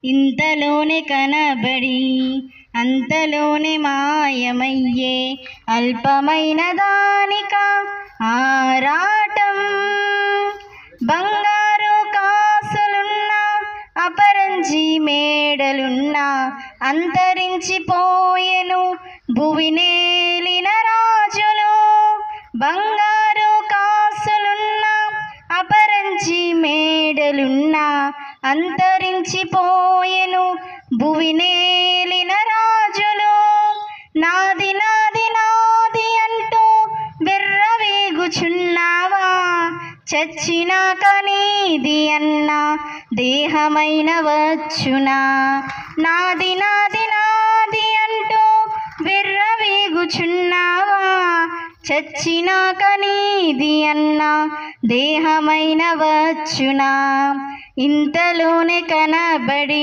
ఇంతలోనే కనబడి అంతలోనే మాయమయ్యే అల్పమైన దానిక ఆరాటం. బంగారు కాసులున్నా అపరంజి మేడలున్నా అంతరించిపోయెను భువినేలిన రాజులు. బంగారు కాసులున్నా అపరంజి మేడలున్నా అంతరించిపోయెను భువినేలిన రాజులు. నాది నాది నాది అంటూ విర్రవీగుచున్నావా? చచ్చినాక నీది అన్న దేహమైన వచ్చునా? నాది నాది నాది అంటూ విర్రవీగుచున్నావా? చచ్చినాక నీది అన్న దేహమైన వచ్చునా? ఇంతలోనే కనబడి